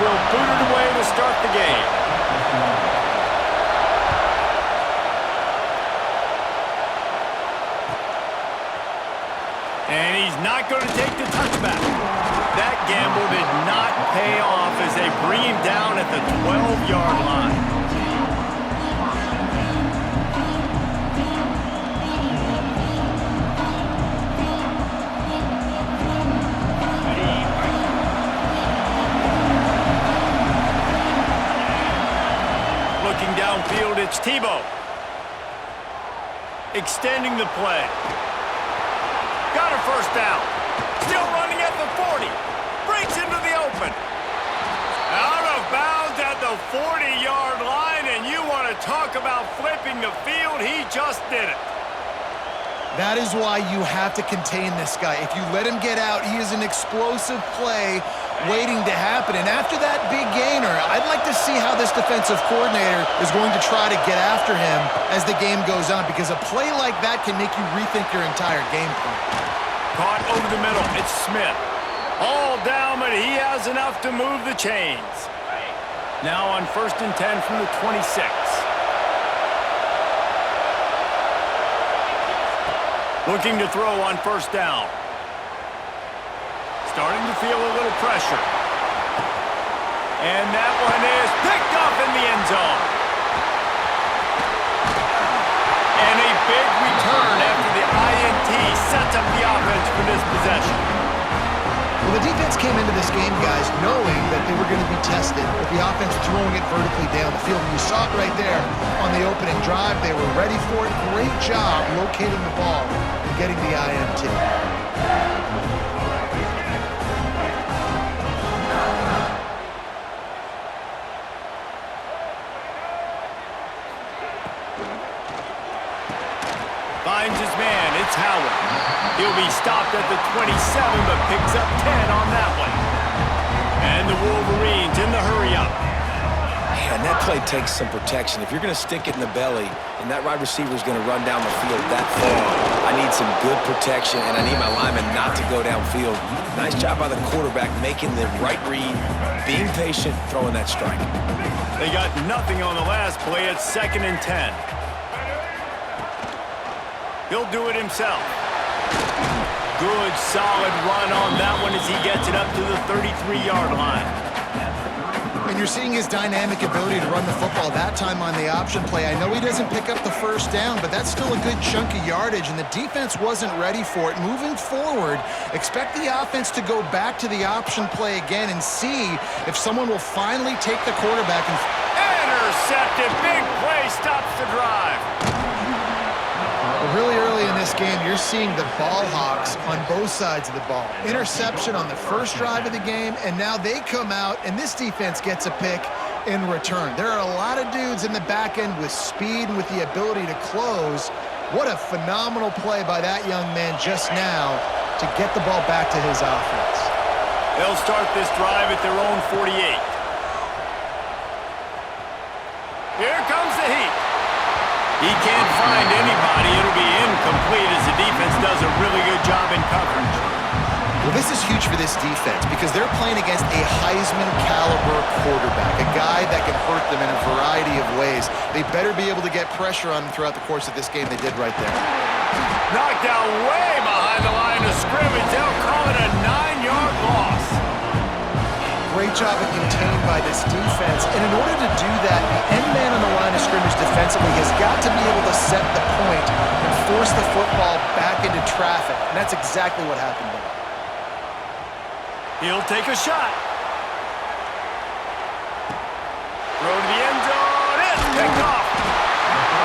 will boot it away to start the game. And he's not going to take the touchback. That gamble did not pay off as they bring him down at the 12-yard line. Looking downfield, it's Tebow. Extending the play. Got a first down. Still running at the 40. Breaks into the open. Out of bounds at the 40-yard line, and you want to talk about flipping the field, he just did it. That is why you have to contain this guy. If you let him get out, he is an explosive play waiting to happen. And after that big gainer, I'd like to see how this defensive coordinator is going to try to get after him as the game goes on, because a play like that can make you rethink your entire game plan. Caught over the middle. It's Smith. All down, but he has enough to move the chains. Now on 1st and 10 from the 26. Looking to throw on 1st down. Starting to feel a little pressure. And that one is picked up in the end zone. And a big return after the INT sets up the offense for this possession. Well, the defense came into this game, guys, knowing that they were going to be tested with the offense throwing it vertically down the field. And you saw it right there on the opening drive. They were ready for it. Great job locating the ball and getting the INT. Finds his man. It's Howard. He'll be stopped at the 27, but picks up 10 on that one. And the Wolverines in the hurry-up. Man, that play takes some protection. If you're going to stick it in the belly and that wide receiver is going to run down the field that far, I need some good protection, and I need my lineman not to go downfield. Nice job by the quarterback making the right read, being patient, throwing that strike. They got nothing on the last play. It's 2nd and 10. He'll do it himself. Good, solid run on that one as he gets it up to the 33-yard line. And you're seeing his dynamic ability to run the football, that time on the option play. I know he doesn't pick up the 1st down, but that's still a good chunk of yardage, and the defense wasn't ready for it. Moving forward, expect the offense to go back to the option play again and see if someone will finally take the quarterback and... Intercepted. Big play stops the drive. Really early in this game, you're seeing the ball hawks on both sides of the ball. Interception on the first drive of the game, and now they come out, and this defense gets a pick in return. There are a lot of dudes in the back end with speed and with the ability to close. What a phenomenal play by that young man just now to get the ball back to his offense. They'll start this drive at their own 48. Here comes the heat. He can't find anybody. It'll be incomplete as the defense does a really good job in coverage. Well, this is huge for this defense because they're playing against a Heisman-caliber quarterback, a guy that can hurt them in a variety of ways. They better be able to get pressure on him throughout the course of this game. They did right there. Knocked down way behind the line of scrimmage. They'll call it a 9-yard loss. Great job of contained by this defense. And in order to do that, the end man on the line of scrimmage defensively has got to be able to set the point and force the football back into traffic. And that's exactly what happened there. He'll take a shot. Throw to the end zone. It's picked off.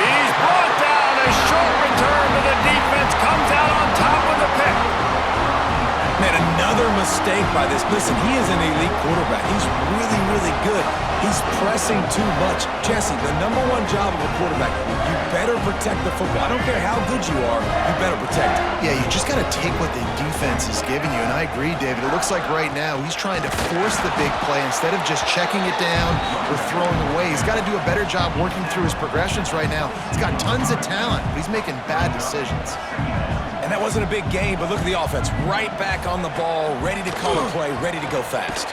He's brought down. A short return to the defense. Comes out on top of the pick. Man, another mistake by this. Listen, he is an elite quarterback. He's really, really good. He's pressing too much. Jesse, the #1 job of a quarterback, you better protect the football. I don't care how good you are, you better protect it. Yeah, you just got to take what the defense is giving you. And I agree, David. It looks like right now he's trying to force the big play instead of just checking it down or throwing away. He's got to do a better job working through his progressions right now. He's got tons of talent, but he's making bad decisions. And that wasn't a big game, but look at the offense. Right back on the ball, ready to call a play, ready to go fast.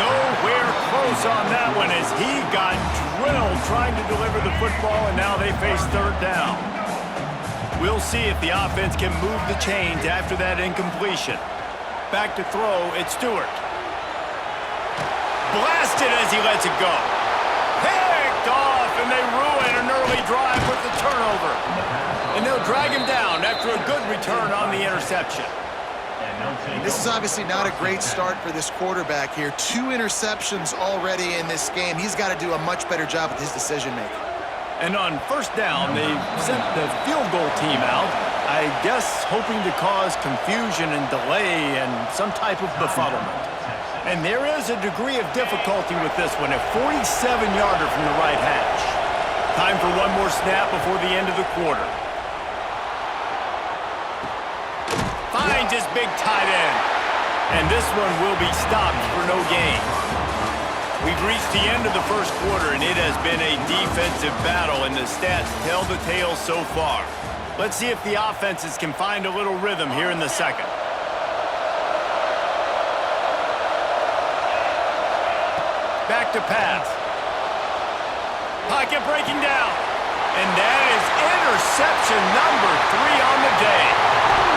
Nowhere close on that one as he got drilled trying to deliver the football, and now they face third down. We'll see if the offense can move the chains after that incompletion. Back to throw, it's Stewart. Blasted as he lets it go. Picked off, and they ruin an early drive with the turnover. And they'll drag him down after a good return on the interception. This is obviously not a great start for this quarterback here. 2 interceptions already in this game. He's got to do a much better job with his decision-making. And on first down, they sent the field goal team out, I guess hoping to cause confusion and delay and some type of befuddlement. And there is a degree of difficulty with this one, a 47-yarder from the right hash. Time for one more snap before the end of the quarter. Finds his big tight end. And this one will be stopped for no gain. We've reached the end of the first quarter, and it has been a defensive battle, and the stats tell the tale so far. Let's see if the offenses can find a little rhythm here in the second. Back to pass. Pocket breaking down. And that is interception number 3 on the day.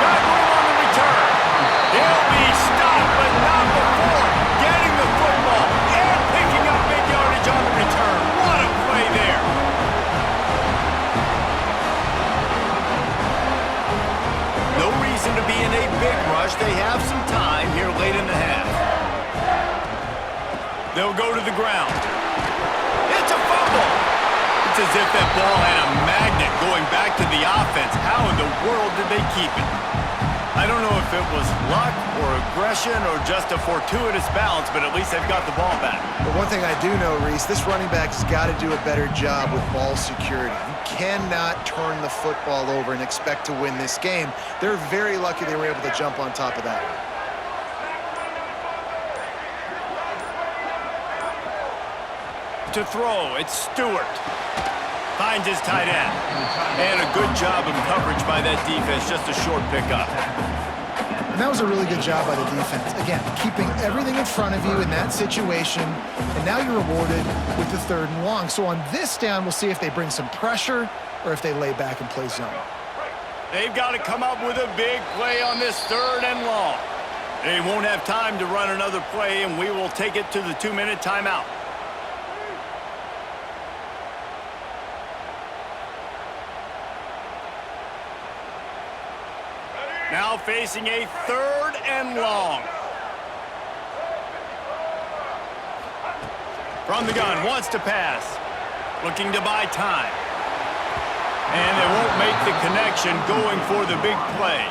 Got room on the return. He'll be stopped, but not before getting the football and picking up big yardage on the return. What a play there. No reason to be in a big rush. They have some time here late in the half. They'll go to the ground. It's a fumble. It's as if that ball had a magnet going back to the offense. How in the world did they keep it? I don't know if it was luck or aggression or just a fortuitous bounce, but at least they've got the ball back. But one thing I do know, Reese, this running back has got to do a better job with ball security. You cannot turn the football over and expect to win this game. They're very lucky they were able to jump on top of that. To throw, it's Stewart. Finds his tight end. And a good job of coverage by that defense, just a short pickup. And that was a really good job by the defense. Again, keeping everything in front of you in that situation, and now you're rewarded with the 3rd and long. So on this down, we'll see if they bring some pressure or if they lay back and play zone. They've got to come up with a big play on this 3rd and long. They won't have time to run another play, and we will take it to the 2-minute timeout. Now facing a 3rd and long. From the gun, wants to pass. Looking to buy time. And they won't make the connection going for the big play.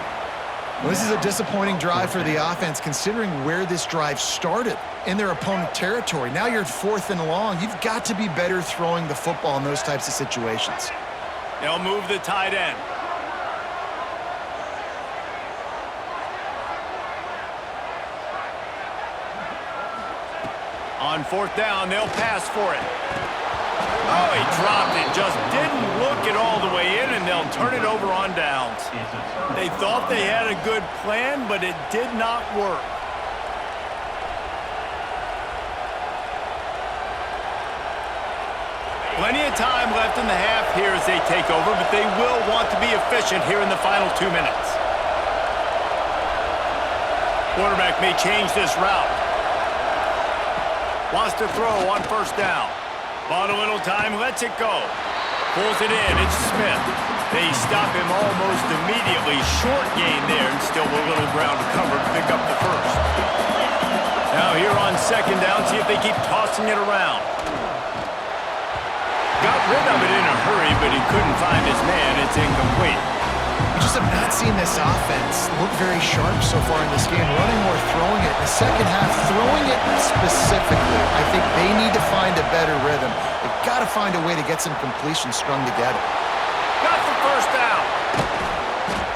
Well, this is a disappointing drive for the offense considering where this drive started in their opponent territory. Now you're at 4th and long. You've got to be better throwing the football in those types of situations. They'll move the tight end. On 4th down, they'll pass for it. Oh, he dropped it. Just didn't look it all the way in, and they'll turn it over on downs. They thought they had a good plan, but it did not work. Plenty of time left in the half here as they take over, but they will want to be efficient here in the final 2 minutes. Quarterback may change this route. Wants to throw on 1st down. Bought a little time, lets it go. Pulls it in, it's Smith. They stop him almost immediately. Short gain there, and still a little ground to cover to pick up the 1st. Now here on 2nd down, see if they keep tossing it around. Got rid of it in a hurry, but he couldn't find his man. It's incomplete. We just have not seen this offense look very sharp so far in this game, running or throwing it. In the second half, throwing it specifically, I think they need to find a better rhythm. They've got to find a way to get some completions strung together. Got the 1st down.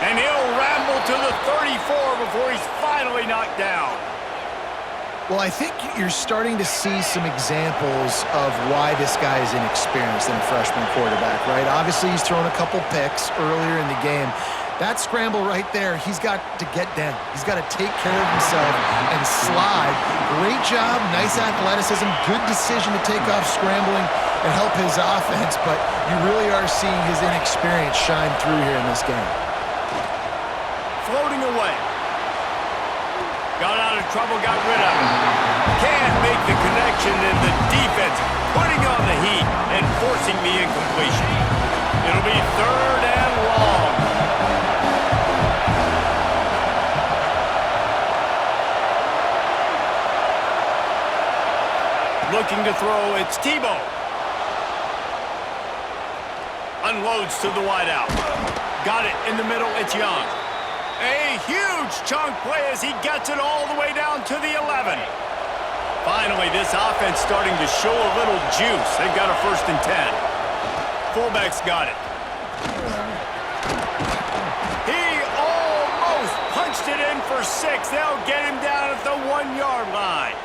And he'll ramble to the 34 before he's finally knocked down. Well, I think you're starting to see some examples of why this guy is inexperienced in a freshman quarterback, right? Obviously, he's thrown a couple picks earlier in the game. That scramble right there, he's got to get down. He's got to take care of himself and slide. Great job, nice athleticism, good decision to take off scrambling and help his offense, but you really are seeing his inexperience shine through here in this game. Floating away. Got out of trouble, got rid of it. Can't make the connection, and the defense putting on the heat and forcing the incompletion. It'll be 3rd and long. Looking to throw, it's Tebow. Unloads to the wideout. Got it in the middle, it's Young. A huge chunk play as he gets it all the way down to the 11. Finally, this offense starting to show a little juice. They've got a 1st and 10. Fullback's got it. He almost punched it in for 6. They'll get him down at the 1-yard line.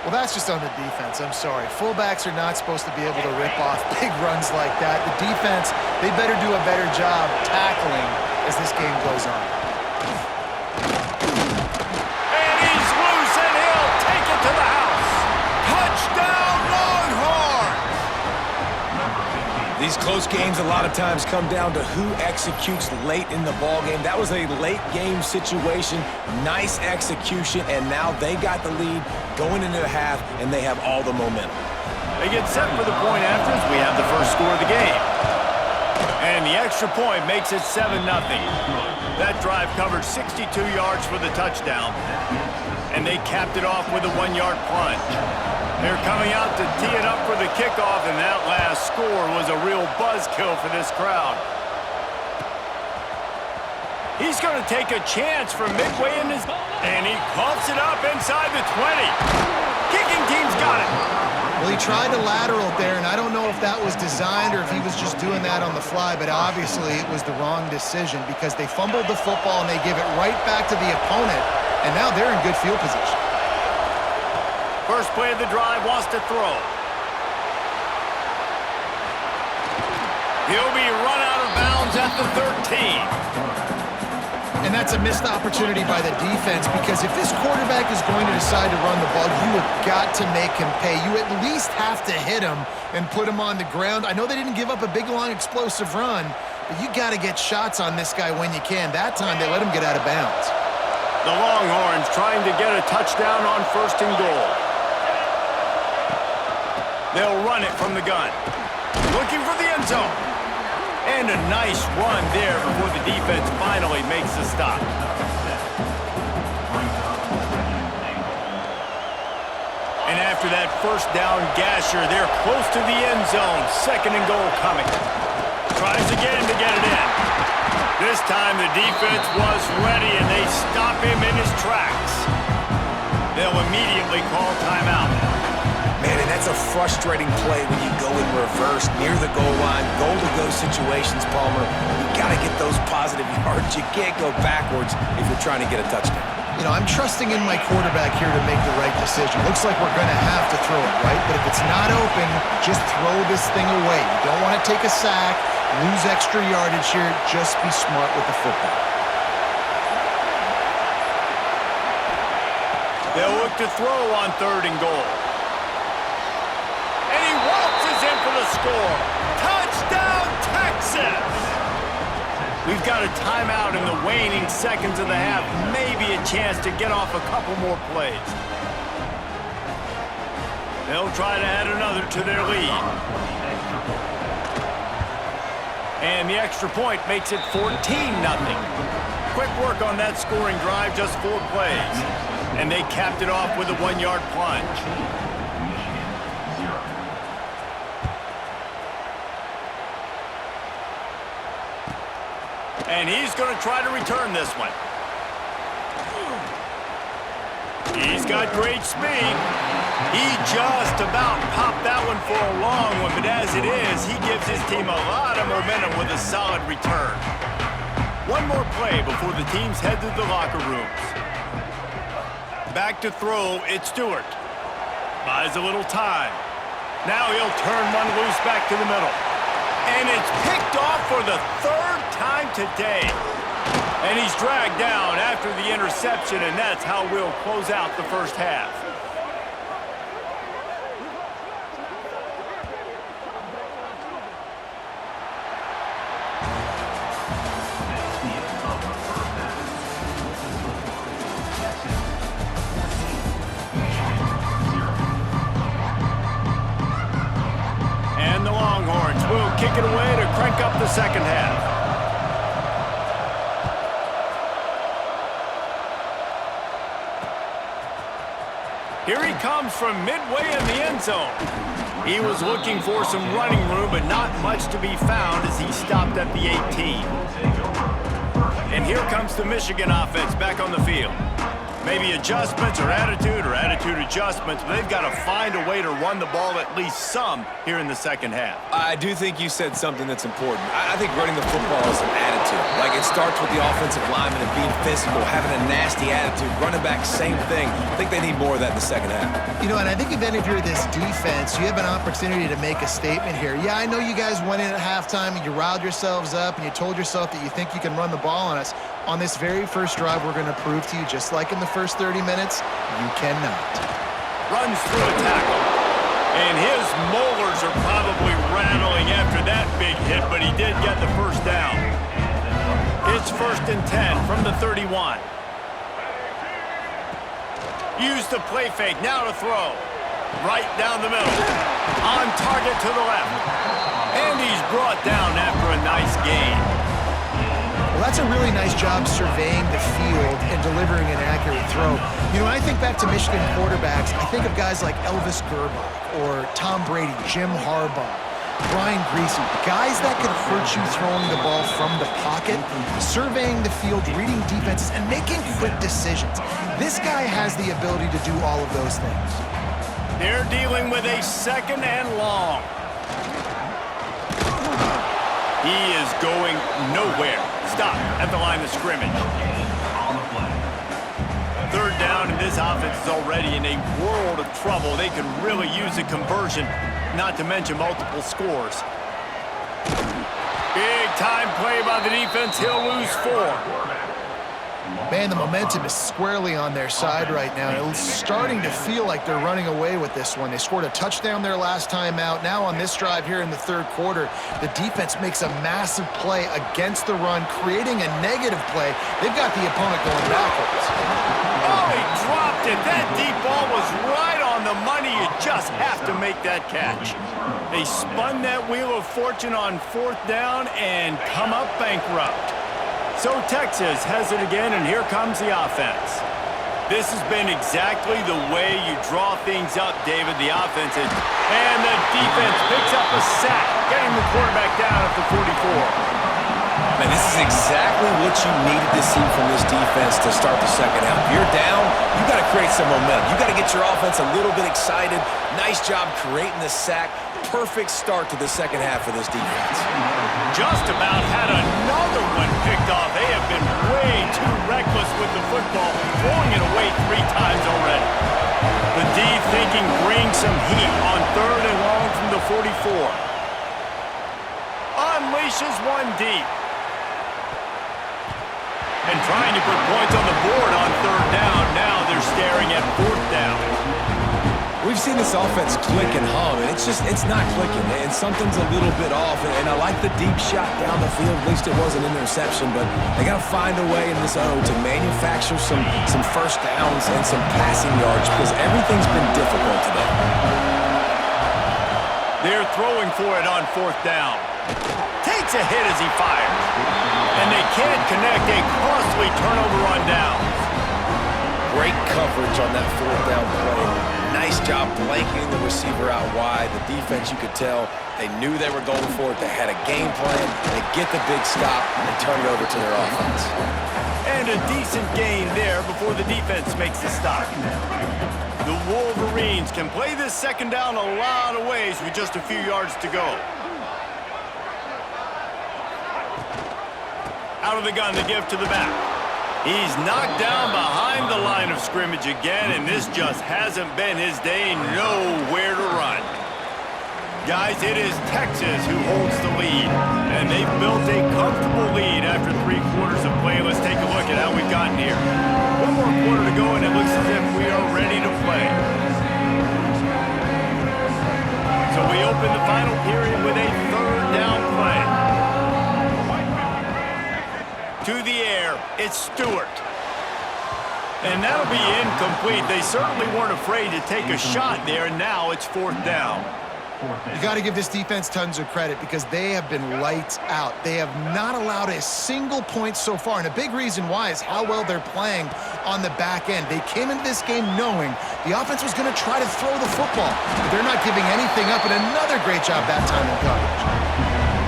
Well, that's just on the defense. I'm sorry. Fullbacks are not supposed to be able to rip off big runs like that. The defense, they better do a better job tackling as this game goes on. And he's loose, and he'll take it to the house. Touchdown, Longhorns! These close games a lot of times come down to who executes late in the ballgame. That was a late game situation. Nice execution, and now they got the lead going into the half, and they have all the momentum. They get set for the point after as we have the first score of the game. And the extra point makes it 7-0. That drive covered 62 yards for the touchdown. And they capped it off with a 1-yard plunge. They're coming out to tee it up for the kickoff, and that last score was a real buzzkill for this crowd. He's going to take a chance from midway in this, and he coughs it up inside the 20. Kicking team's got it. Well, he tried to lateral there, and I don't know if that was designed or if he was just doing that on the fly, but obviously it was the wrong decision because they fumbled the football and they give it right back to the opponent, and now they're in good field position. First play of the drive, wants to throw. He'll be run out of bounds at the 13. And that's a missed opportunity by the defense because if this quarterback is going to decide to run the ball, you have got to make him pay. You at least have to hit him and put him on the ground. I know they didn't give up a big, long, explosive run, but you got to get shots on this guy when you can. That time, they let him get out of bounds. The Longhorns trying to get a touchdown on 1st and goal. They'll run it from the gun. Looking for the end zone. And a nice run there before the defense finally makes the stop. And after that first down gasher, they're close to the end zone. 2nd and goal coming. Tries again to get it in. This time the defense was ready and they stop him in his tracks. They'll immediately call timeout. Man, and that's a frustrating play when you go in reverse near the goal line, goal-to-go situations, Palmer. You got to get those positive yards. You can't go backwards if you're trying to get a touchdown. You know, I'm trusting in my quarterback here to make the right decision. Looks like we're going to have to throw it, right? But if it's not open, just throw this thing away. You don't want to take a sack, lose extra yardage here. Just be smart with the football. They'll look to throw on 3rd and goal. And he waltzes in for the score. Touchdown, Texas! We've got a timeout in the waning seconds of the half. Maybe a chance to get off a couple more plays. They'll try to add another to their lead. And the extra point makes it 14-0. Quick work on that scoring drive, just 4 plays. And they capped it off with a 1-yard plunge. And he's going to try to return this one. He's got great speed. He just about popped that one for a long one, but as it is, he gives his team a lot of momentum with a solid return. One more play before the teams head to the locker rooms. Back to throw, it's Stewart. Buys a little time. Now he'll turn one loose back to the middle. And it's picked off for the 3rd time today. And he's dragged down after the interception, and that's how we'll close out the first half. And the Longhorns will kick it away to crank up the second half. Here he comes from midway in the end zone. He was looking for some running room, but not much to be found as he stopped at the 18. And here comes the Michigan offense back on the field. Maybe adjustments or attitude adjustments, but they've got to find a way to run the ball at least some here in the second half. I do think you said something that's important. I think running the football is an attitude. Like, it starts with the offensive lineman and being physical, having a nasty attitude. Running back, same thing. I think they need more of that in the second half. You know, and I think if you're this defense, you have an opportunity to make a statement here. Yeah, I know you guys went in at halftime and you riled yourselves up and you told yourself that you think you can run the ball on us. On this very first drive, we're going to prove to you, just like in the first 30 minutes, you cannot. Runs through a tackle. And his molars are probably rattling after that big hit, but he did get the first down. It's 1st and 10 from the 31. Use the play fake, now to throw. Right down the middle. On target to the left. And he's brought down after a nice gain. Well, that's a really nice job surveying the field and delivering an accurate throw. You know, when I think back to Michigan quarterbacks, I think of guys like Elvis Gerbach or Tom Brady, Jim Harbaugh, Brian Griese, guys that could hurt you throwing the ball from the pocket, surveying the field, reading defenses, and making quick decisions. This guy has the ability to do all of those things. They're dealing with a 2nd and long. He is going nowhere. Stop at the line of scrimmage. 3rd down, and this offense is already in a world of trouble. They could really use a conversion, not to mention multiple scores. Big time play by the defense. He'll lose 4. Man, the momentum is squarely on their side right now. It's starting to feel like they're running away with this one. They scored a touchdown their last time out. Now on this drive here in the 3rd quarter, the defense makes a massive play against the run, creating a negative play. They've got the opponent going backwards. Oh, he dropped it. That deep ball was right on the money. You just have to make that catch. They spun that wheel of fortune on 4th down and come up bankrupt. So Texas has it again, and here comes the offense. This has been exactly the way you draw things up, David, the offense. And the defense picks up a sack, getting the quarterback down at the 44. Man, this is exactly what you needed to see from this defense to start the second half. If you're down, you got to create some momentum. You got to get your offense a little bit excited. Nice job creating the sack. Perfect start to the second half for this defense. Just about had another one picked off. They have been way too reckless with the football, throwing it away 3 times already. The D thinking bring some heat on 3rd and long from the 44. Unleashes one deep. And trying to put points on the board on 3rd down. Now they're staring at 4th down. We've seen this offense click and hum, and it's not clicking, and something's a little bit off. And I like the deep shot down the field. At least it wasn't an interception, but they got to find a way in this O to manufacture some first downs and some passing yards because everything's been difficult today. They're throwing for it on 4th down. Takes a hit as he fires. And they can't connect. A costly turnover on downs. Great coverage on that 4th down play. Nice job blanketing the receiver out wide. The defense, you could tell, they knew they were going for it. They had a game plan. They get the big stop and turn it over to their offense. And a decent gain there before the defense makes the stop. The Wolverines can play this 2nd down a lot of ways with just a few yards to go. Out of the gun, the give to the back. He's knocked down behind the line of scrimmage again, and this just hasn't been his day. Nowhere to run. Guys, it is Texas who holds the lead, and they've built a comfortable lead after here. One more quarter to go, and it looks as if we are ready to play. So we open the final period with a third down play. To the air, it's Stewart. And that'll be incomplete. They certainly weren't afraid to take a shot there, and now it's fourth down. You got to give this defense tons of credit because they have been lights out. They have not allowed a single point so far, and a big reason why is how well they're playing on the back end. They came into this game knowing the offense was going to try to throw the football, but they're not giving anything up, and another great job that time in coverage.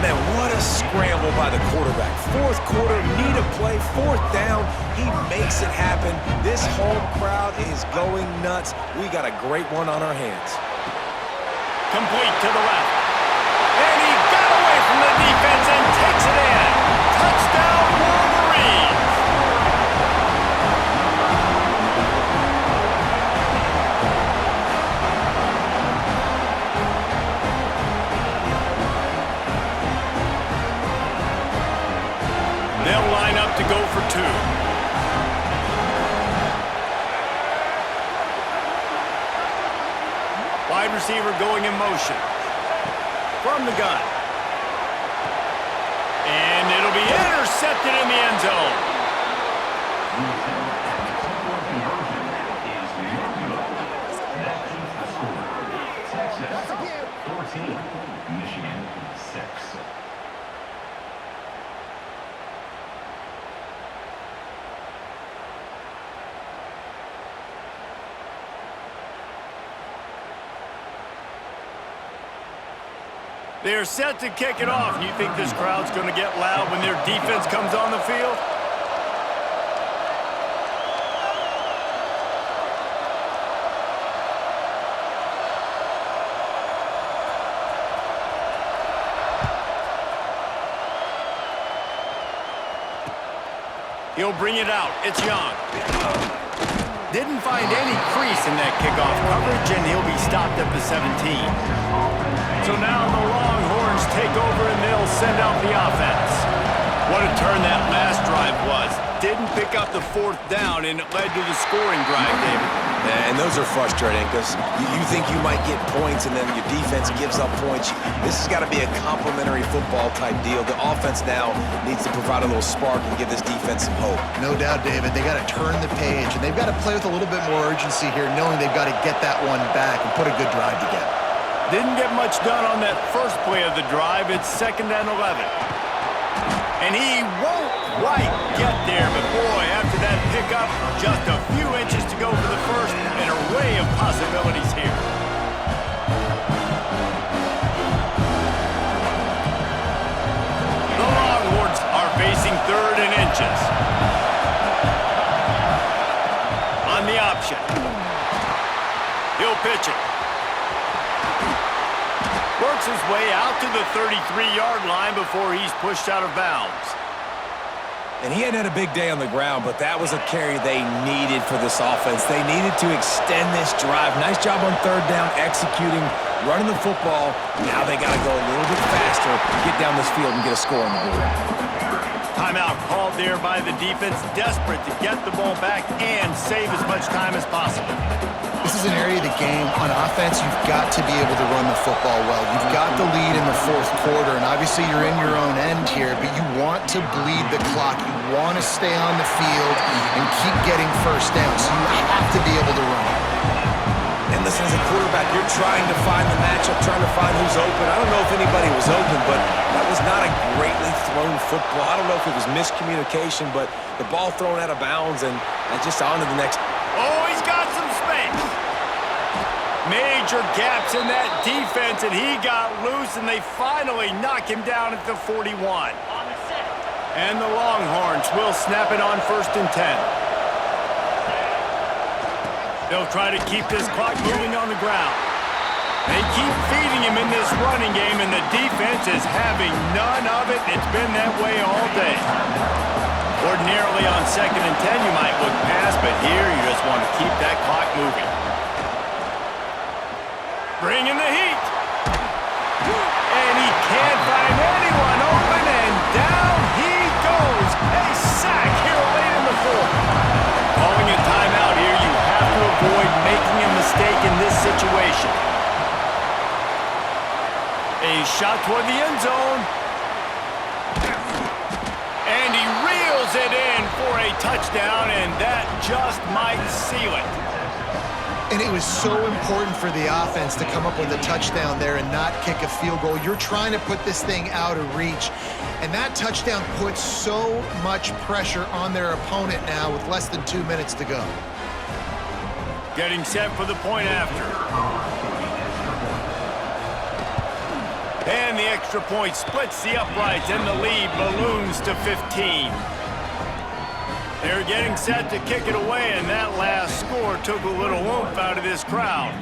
Man, what a scramble by the quarterback. Fourth quarter, need a play, fourth down. He makes it happen. This home crowd is going nuts. We got a great one on our hands. Complete to the left. And he got away from the defense and takes it in. Touchdown, Wolverines! They'll line up to go for two. Wide receiver going in motion. From the gun. And it'll be intercepted in the end zone. Michigan 6. They're set to kick it off. You think this crowd's going to get loud when their defense comes on the field? He'll bring it out. It's Young. Didn't find any crease in that kickoff coverage, and he'll be stopped at the 17. So now the Longhorns take over, and they'll send out the offense. What a turn that last drive was. Didn't pick up the fourth down, and it led to the scoring drive, David. Yeah, and those are frustrating because you think you might get points, and then your defense gives up points. This has got to be a complementary football type deal. The offense now needs to provide a little spark and give this defense some hope. No doubt, David. They got to turn the page, and they've got to play with a little bit more urgency here, knowing they've got to get that one back and put a good drive together. Didn't get much done on that first play of the drive. It's 2nd and 11. And he won't quite get there, but boy, after that pickup, just a few inches to go for the first, an array of possibilities here. The Longhorns are facing 3rd and inches. On the option. He'll pitch it. Works his way out to the 33-yard line before he's pushed out of bounds. And he hadn't had a big day on the ground, but that was a carry they needed for this offense. They needed to extend this drive. Nice job on 3rd down, executing, running the football. Now they got to go a little bit faster, get down this field and get a score on the board. Timeout called there by the defense, desperate to get the ball back and save as much time as possible. This is an area of the game, on offense, you've got to be able to run the football well. You've got the lead in the 4th quarter, and obviously you're in your own end here, but you want to bleed the clock. You want to stay on the field and keep getting first down, so you have to be able to run it. And listen, as a quarterback, you're trying to find the matchup, trying to find who's open. I don't know if anybody was open, but that was not a greatly thrown football. I don't know if it was miscommunication, but the ball thrown out of bounds, and just on to the next. Oh, he's got some space. Major gaps in that defense, and he got loose, and they finally knock him down at the 41. And the Longhorns will snap it on 1st and 10. They'll try to keep this clock moving on the ground. They keep feeding him in this running game, and the defense is having none of it. It's been that way all day. Ordinarily on 2nd and 10, you might look past, but here you just want to keep that clock moving. Bringing the heat. And he can't find anyone open, and down he goes. A sack here late in the 4th. shot toward the end zone. And he reels it in for a touchdown, and that just might seal it. And it was so important for the offense to come up with a touchdown there and not kick a field goal. You're trying to put this thing out of reach. And that touchdown puts so much pressure on their opponent now with less than 2 minutes to go. Getting set for the point after. And the extra point splits the uprights, and the lead balloons to 15. They're getting set to kick it away, and that last score took a little oomph out of this crowd.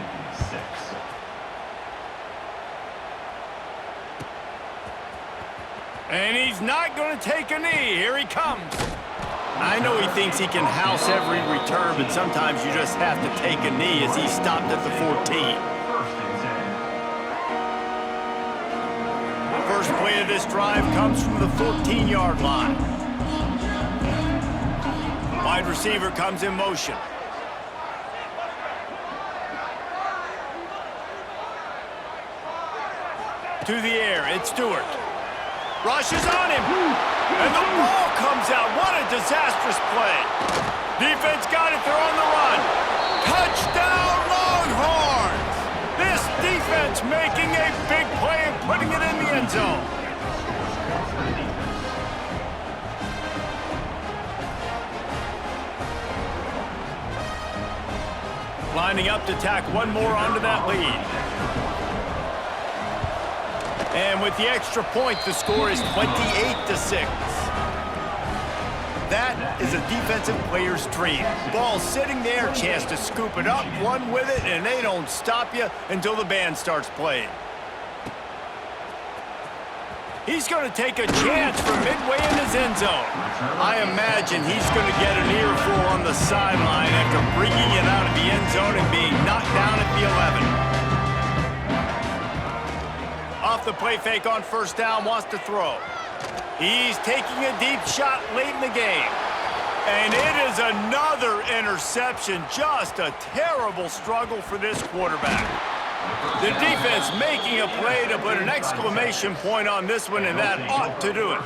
And he's not going to take a knee. Here he comes. I know he thinks he can house every return, but sometimes you just have to take a knee as he stopped at the 14. First play of this drive comes from the 14-yard line. Wide receiver comes in motion. To the air, it's Stewart. Rushes on him, and the ball comes out. What a disastrous play. Defense got it, they're on the run. Touchdown, Longhorns! This defense making a big play and putting it in the end zone. Lining up to tack one more onto that lead. And with the extra point, the score is 28-6. That is a defensive player's dream. Ball sitting there, chance to scoop it up, run with it, and they don't stop you until the band starts playing. He's going to take a chance from midway in his end zone. I imagine he's going to get an earful on the sideline after bringing it out of the end zone and being knocked down at the 11. Off the play fake on first down, wants to throw. He's taking a deep shot late in the game. And it is another interception. Just a terrible struggle for this quarterback. The defense making a play to put an exclamation point on this one, and that ought to do it.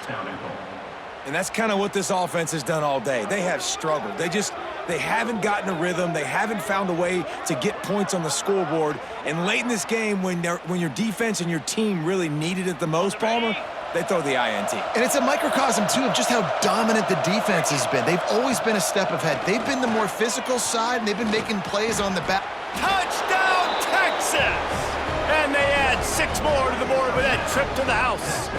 And that's kind of what this offense has done all day. They have struggled. They haven't gotten a rhythm. They haven't found a way to get points on the scoreboard. And late in this game, when your defense and your team really needed it the most, Palmer, they throw the INT. And it's a microcosm, too, of just how dominant the defense has been. They've always been a step ahead. They've been the more physical side, and they've been making plays on the back. Touchdown, Texas! And they add 6 more to the board with that trip to the house.